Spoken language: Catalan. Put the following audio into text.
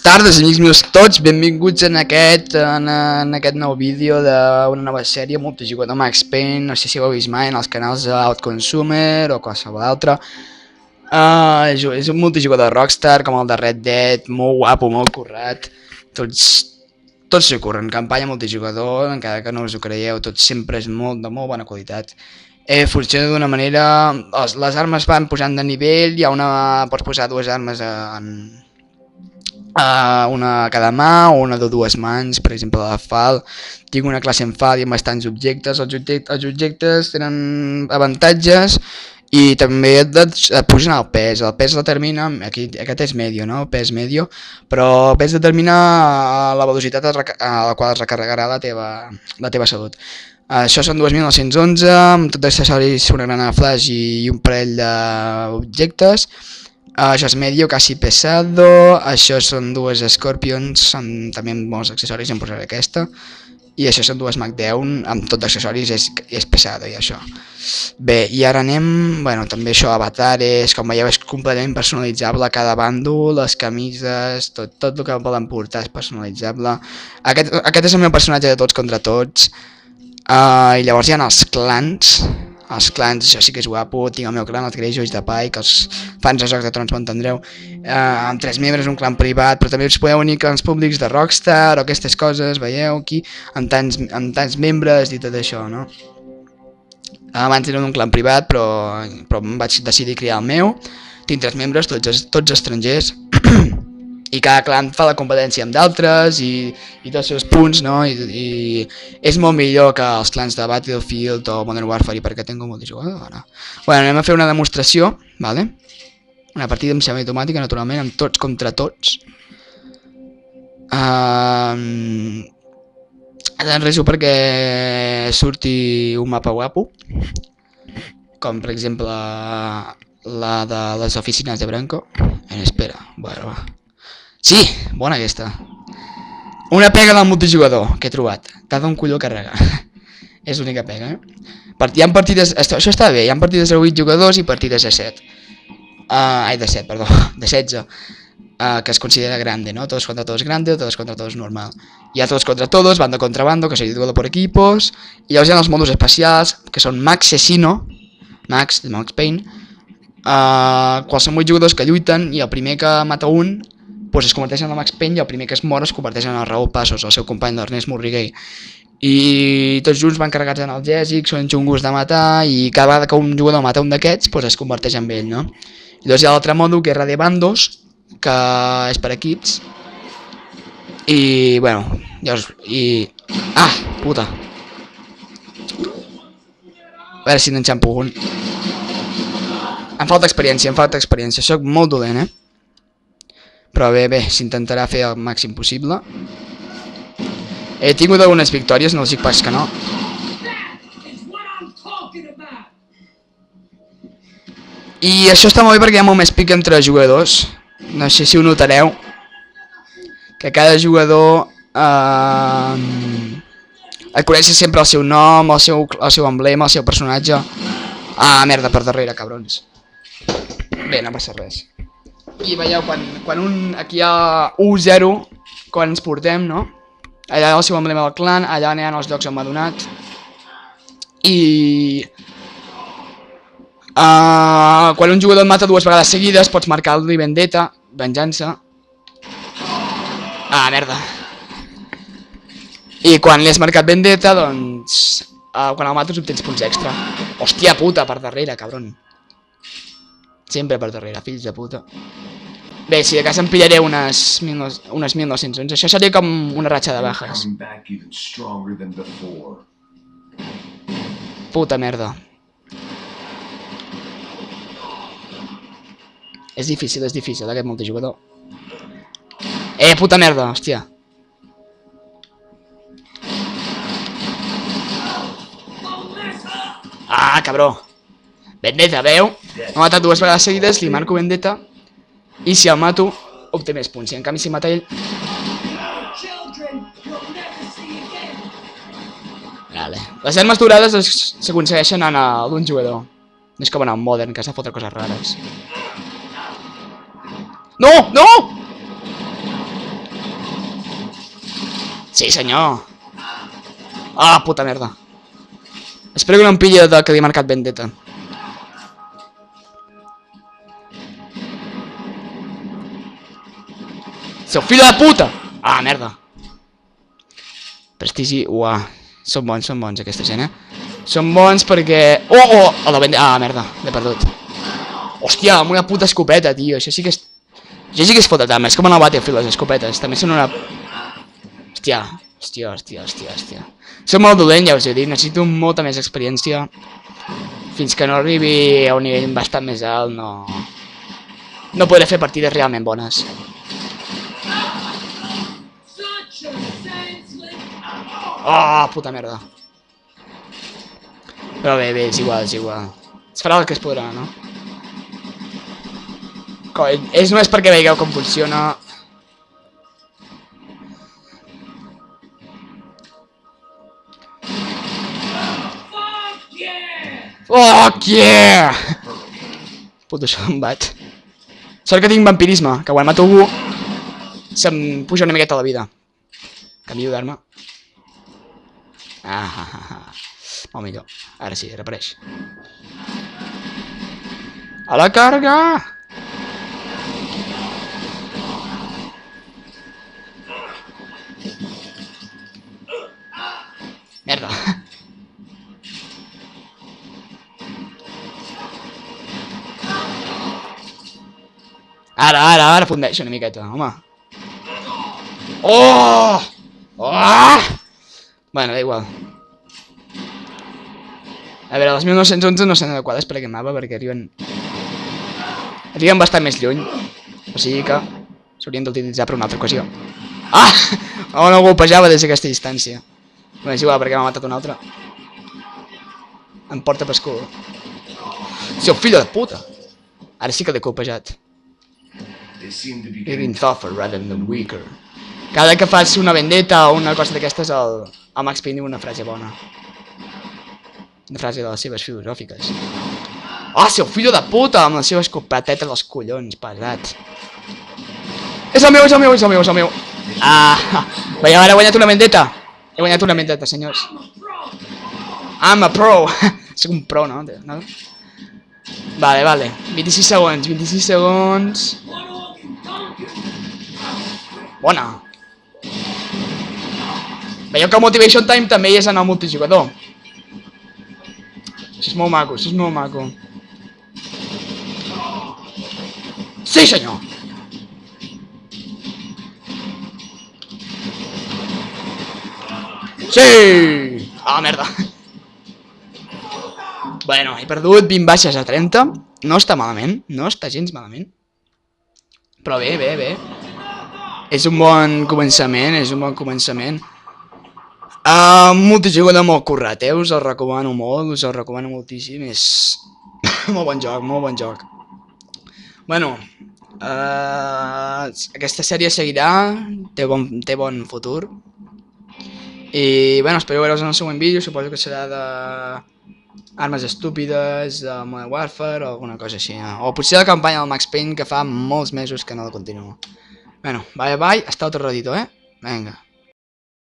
tardes, amics meus tots, benvinguts en aquest nou vídeo d'una nova sèrie multijugador Max Payne. No sé si ho heu vist mai en els canals Outconsumer o qualsevol altre. És un multijugador Rockstar com el de Red Dead, molt guapo, molt currat. Tots s'hi curren, campanya multijugador, encara que no us ho creieu, tot sempre és de molt bona qualitat. Funciona d'una manera, les armes van pujant de nivell, pots posar dues armes una a cada mà o una de dues mans, per exemple la FAL. Tinc una classe en FAL i amb bastants objectes. Els objectes tenen avantatges i també et pugen el pes. El pes determina, aquest és medio, no? El pes medio, però el pes determina la velocitat a la qual es recarregarà la teva salut. Això són 2911, amb tot d'accessoris, una granada flash i un parell d'objectes. Això és medio, casi pesado. Això són dues Scorpions, són també molts accessoris, em posaré aquesta. I això són dues Mac 10, amb tot d'accessoris és pesado i això. Bé, i ara anem, bueno, també això, avatares, com veieu és completament personalitzable, cada bàndol, les camises, tot el que poden portar és personalitzable. Aquest és el meu personatge de tots contra tots. I llavors hi ha els clans. Els clans, això sí que és guapo. Tinc el meu clan, els Greyjoys de Pai, que els fans de Jocs de Trons m'entendreu. Amb 3 membres, un clan privat, però també us podeu unir clans públics de Rockstar o aquestes coses, veieu aquí, amb tants membres i tot això, no? Abans era un clan privat, però em vaig decidir crear el meu. Tinc 3 membres, tots estrangers. I cada clan fa la competència amb d'altres i tots els seus punts, no? I és molt millor que els clans de Battlefield o Modern Warfare, perquè tinc un multijugador ara. Bueno, anem a fer una demostració, vale? Una partida amb semiautomàtica, naturalment, amb tots contra tots. Enreso perquè surti un mapa guapo, com per exemple la de les oficines de Branco. Espera, bueno, va. Sí, bona aquesta. Una pega del multijugador que he trobat. Cada un colló carrega. És l'única pega, Hi ha partides, això està bé, hi ha partides de 8 jugadors i partides de 7. De 7, perdó, de 16. Que es considera grande, ¿no? Todos contra todos grande o todos contra todos normal. Hi ha todos contra todos, bando contra bando, que se duelo por equipos. I llavors hi ha els modos especials, que són Max Assassino, Max, de Max Payne. Qualsevol 8 jugadors que lluiten i el primer que mata un es converteix en el Max Payne i el primer que es mor es converteix en el Raúl Passos, el seu company d'Ernest Murriguey. I tots junts van carregats analgèsics, són xungos de matar i cada vegada que un jugador mata un d'aquests es converteix en ell, no? I llavors hi ha l'altre modo, Guerra de Bandos, que és per equips. I, bueno, llavors... Ah, puta. A veure si n'enxampo un. Em falta experiència, soc molt dolent, Però bé, s'intentarà fer el màxim possible. He tingut algunes victòries, no els dic pas que no. I això està molt bé perquè hi ha molt més pic entre jugadors. No sé si ho notareu. Que cada jugador et coneixes sempre el seu nom, el seu emblema, el seu personatge. Ah, merda, per darrere, cabrons. Bé, no passa res. I veieu, aquí hi ha 1-0, quan ens portem, no? Allà hi ha el seu emblema del clan, allà hi ha els llocs on m'ha donat. I... quan un jugador et mata 2 vegades seguides, pots marcar-li vendetta, venjança. Ah, merda. I quan li has marcat vendetta, doncs... quan el mates obtens punts extra. Hòstia puta, per darrere, cabron. Sempre per darrere, fills de puta. Bé, si de cas em pillaré unes 1911. Això seria com una ratxa de bajas. Puta merda. És difícil, aquest multijugador. Puta merda, hòstia. Ah, cabró. Vendetta, veu? M'ha matat 2 vegades seguides, li marco vendetta. I si el mato, obté més punts. I en canvi si mata ell... Vale. Les armes dorades s'aconsegueixen en d'un jugador. No és com en el Modern, que has de fotre coses rares. No! No! Sí, senyor. Ah, puta merda. Espero que no em pilli del que li he marcat vendetta. Seu fill de puta! Ah, merda. Prestigi, uah. Són bons aquesta gent, Són bons perquè... Oh! A la vendetta... Ah, merda, l'he perdut. Hòstia, amb una puta escopeta, tio. Això sí que és... Això sí que és fotatama, és com en el Battlefield, les escopetes. També són una... Hòstia. Soc molt dolent, ja us he dit. Necessito molta més experiència. Fins que no arribi a un nivell bastant més alt, no podré fer partides realment bones. Oh, puta merda. Però bé, és igual. Es farà el que es podrà, no? És només perquè veieu com funciona. Fuck yeah! Puto xambat. Sort que tinc vampirisme, que quan mato algú se'm puja una miqueta la vida. Canvio d'arma. Molt millor. Ara sí, reapareix. A la carga! Merda. Ara fundeix una miqueta, home. Oh! Bueno, da igual. A veure, les 1911 no són adequades per aquest mapa perquè arriben bastant més lluny. O sigui que s'haurien d'utilitzar per una altra ocasió. Ah! Oh, no golpejava des d'aquesta distància. Bé, és igual perquè m'ha matat un altre. Em porta per cul. Seu fill de puta! Ara sí que l'he colpejat. Getting tougher rather than weaker. Cada que fas una vendetta o una cosa d'aquestes, el Max Payne diu una frase bona. Una frase de les seves filosòfiques. Ah, seu fill de puta! Amb la seva escopeteta dels collons, pesat. És el meu! Ah! Veiem, ara he guanyat una vendetta. He guanyat una vendetta, senyors. I'm a pro! Soc un pro, no? Vale. 26 segons. Bona. Veieu que el Motivation Time també hi és en el multijugador. Això és molt maco, Sí, senyor! Sí! Ah, merda. Bueno, he perdut 20 baixes a 30. No està malament, no està gens malament. Però bé. És un bon començament, multijugador molt currat, us el recomano molt, us el recomano moltíssim, és molt bon joc. Bueno, aquesta sèrie seguirà, té bon futur. I bueno, espero veure's en el següent vídeo, suposo que serà de armes estúpides, de Modern Warfare o alguna cosa així. O potser la campanya del Max Payne, que fa molts mesos que no la continuo. Bueno, bye, hasta otro ratito, Venga.